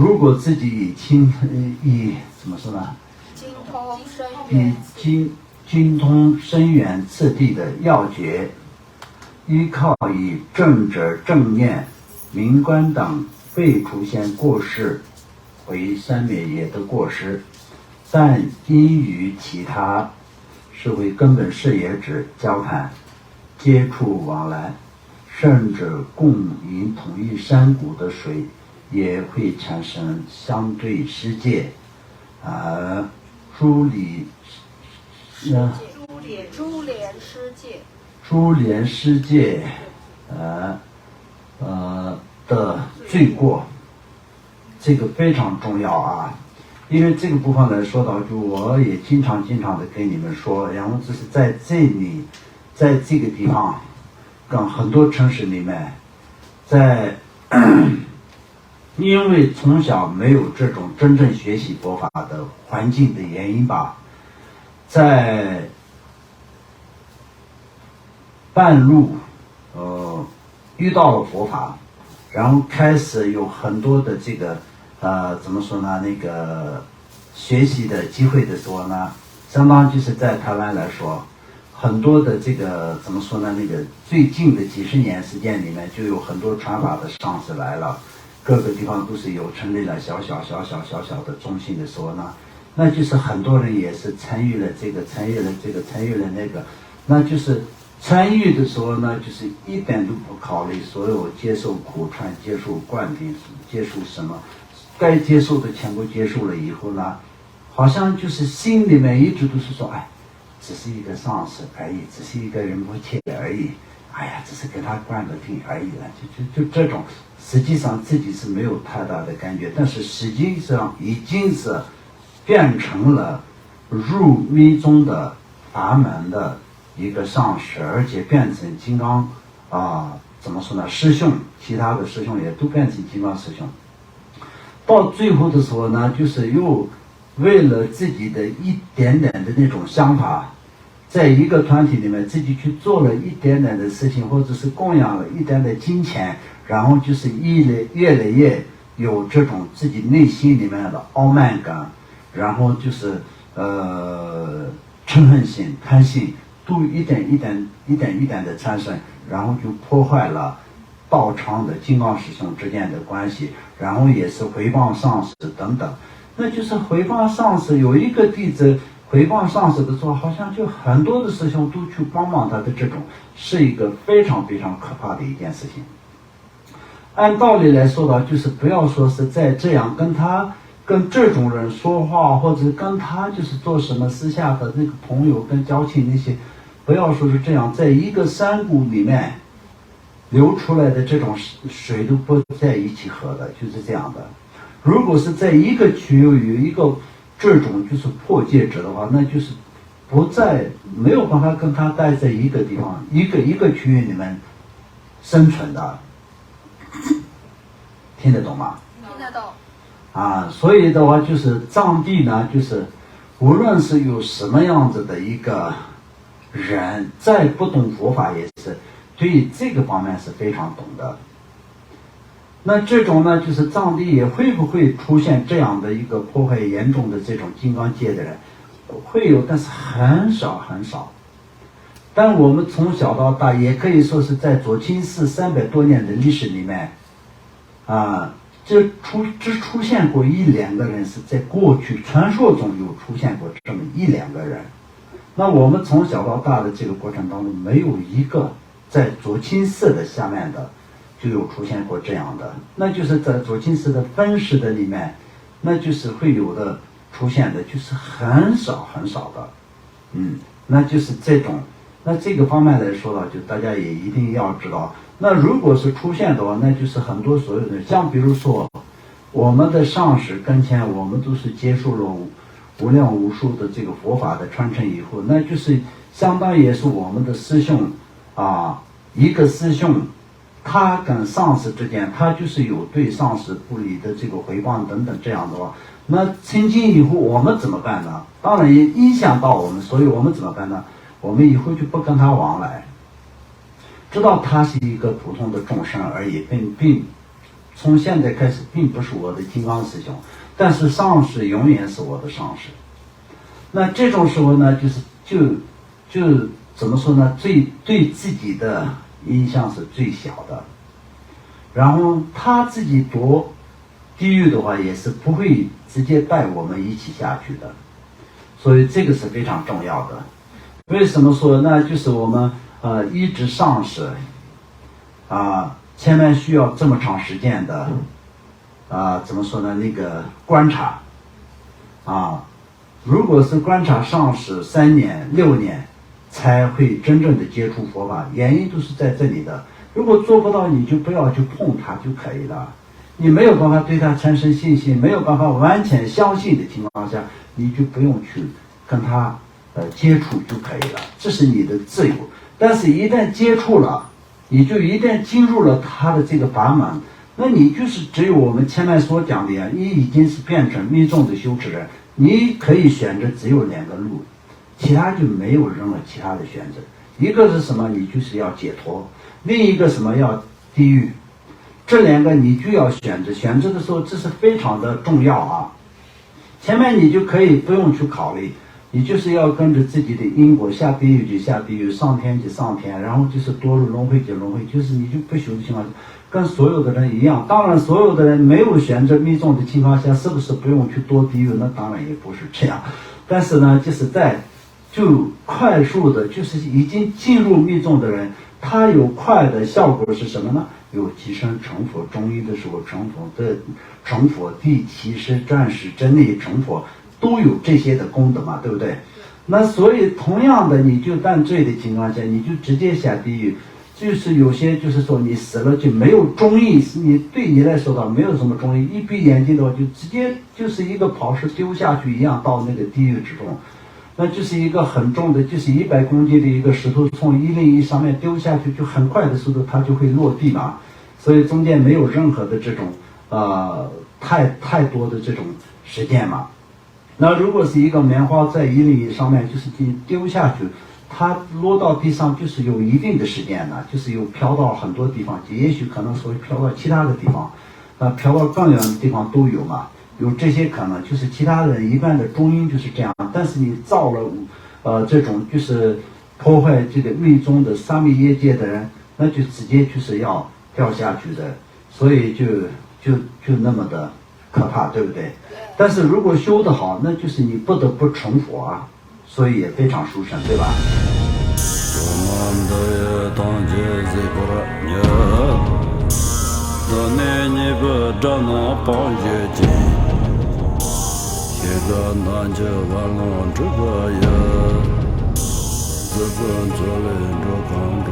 如果自己怎么说呢？精通深远次第的要诀，依靠以正者正念、明观等未出现过失为三灭业的过失，但因与其他社会根本事业之交谈、接触往来，甚至共饮同一山谷的水，也会产生相对世界株连世界的罪过，这个非常重要啊。因为这个部分来说到，就我也经常的跟你们说，然后就是在这里，在这个地方，跟很多城市里面，因为从小没有这种真正学习佛法的环境的原因吧，在半路遇到了佛法，然后开始有很多的这个怎么说呢，那个学习的机会的时候呢，相当就是在台湾来说，很多的这个怎么说呢，那个最近的几十年时间里面，就有很多传法的上师来了，各个地方都是有成立了小小的中心的时候呢，那就是很多人也是参与了这个，参与了那个，那就是参与的时候呢，就是一点都不考虑所有接受苦传、接受灌顶、接受什么，该接受的全部接受了以后呢，好像就是心里面一直都是说，哎，只是一个上师而已，只是一个仁波切而已，哎呀，只是给他灌个顶而已了，就这种，实际上自己是没有太大的感觉，但是实际上已经是变成了入密宗的法门的一个上师，而且变成金刚怎么说呢？师兄，其他的师兄也都变成金刚师兄。到最后的时候呢，就是又为了自己的一点点的那种想法，在一个团体里面自己去做了一点点的事情，或者是供养了一点点金钱，然后就是越来越有这种自己内心里面的傲慢感，然后就是嗔恨心、贪心都一点的产生，然后就破坏了道场的金刚师兄之间的关系，然后也是诽谤上师等等。那就是诽谤上师，有一个弟子诽谤上师的时候，好像就很多的师兄都去帮忙他的，这种是一个非常可怕的一件事情。按道理来说的，就是不要说是在这样跟这种人说话，或者跟他就是做什么私下的那个朋友跟交情那些，不要说是这样，在一个山谷里面流出来的这种水都不在一起喝的，就是这样的。如果是在一个区域有一个这种就是破戒者的话，那就是没有办法跟他待在一个地方一个区域里面生存的。听得懂吗？听得懂。所以的话就是藏地呢，就是无论是有什么样子的一个人，再不懂佛法也是对于这个方面是非常懂的。那这种呢，就是藏地也会不会出现这样的一个破坏严重的这种金刚界的人？会有，但是很少。但我们从小到大，也可以说是在左清寺300多年的历史里面，只出现过1-2个人，是在过去传说中有出现过这么1-2个人。那我们从小到大的这个过程当中，没有一个在左清寺的下面的就有出现过这样的，那就是在左清寺的分室的里面，那就是会有的出现的，就是很少的，那就是这种。那这个方面来说呢，就大家也一定要知道，那如果是出现的话，那就是很多所有的，像比如说我们的上师跟前，我们都是接受了无量无数的这个佛法的传承以后，那就是相当于也是我们的师兄一个师兄，他跟上师之间，他就是有对上师不礼的这个诽谤等等这样的话，那从今以后我们怎么办呢？当然也影响到我们，所以我们怎么办呢？我们以后就不跟他往来，知道他是一个普通的众生而已，并从现在开始并不是我的金刚师兄，但是上师永远是我的上师。那这种时候呢，就怎么说呢？对自己的影响是最小的。然后他自己夺地狱的话，也是不会直接带我们一起下去的。所以这个是非常重要的。为什么说呢？就是我们一直上师千万需要这么长时间的怎么说呢？那个观察如果是观察上师3年6年才会真正的接触佛法，原因都是在这里的。如果做不到，你就不要去碰它就可以了。你没有办法对它产生信心，没有办法完全相信的情况下，你就不用去跟它接触就可以了，这是你的自由。但是一旦接触了，你就一旦进入了它的这个法门，那你就是只有我们前面所讲的呀，你已经是变成密宗的修持人，你可以选择只有2个路，其他就没有任何其他的选择。一个是什么？你就是要解脱，另一个什么？要地狱。这2个你就要选择，选择的时候这是非常的重要啊。前面你就可以不用去考虑，你就是要跟着自己的因果，下地狱就下地狱，上天就上天，然后就是堕入轮回就轮回，就是你就不修的情况下，跟所有的人一样。当然，所有的人没有选择密宗的情况下，是不是不用去堕地狱？那当然也不是这样。但是呢，就是就快速的，就是已经进入密宗的人，他有快的效果是什么呢？有提升成佛，中医的时候成佛，第七识转识真理成佛，都有这些的功德嘛，对不对？那所以同样的，你就断罪的情况下，你就直接下地狱。就是有些就是说你死了就没有中意，你对你来说的没有什么中意，一闭眼睛的话就直接就是一个宝石丢下去一样到那个地狱之中。那就是一个很重的，就是100公斤的一个石头从101上面丢下去，就很快的速度它就会落地嘛。所以中间没有任何的这种太多的这种时间嘛。那如果是一个棉花在101上面，就是你丢下去，它落到地上就是有一定的时间的，就是有飘到很多地方，也许可能会飘到其他的地方，飘到更远的地方都有嘛。有这些可能，就是其他人一般的中阴就是这样，但是你造了这种就是破坏这个密宗的三密业界的人，那就直接就是要掉下去的，所以就那么的可怕，对不对？但是如果修得好，那就是你不得不成佛啊，所以也非常殊胜，对吧？自尊自论着空着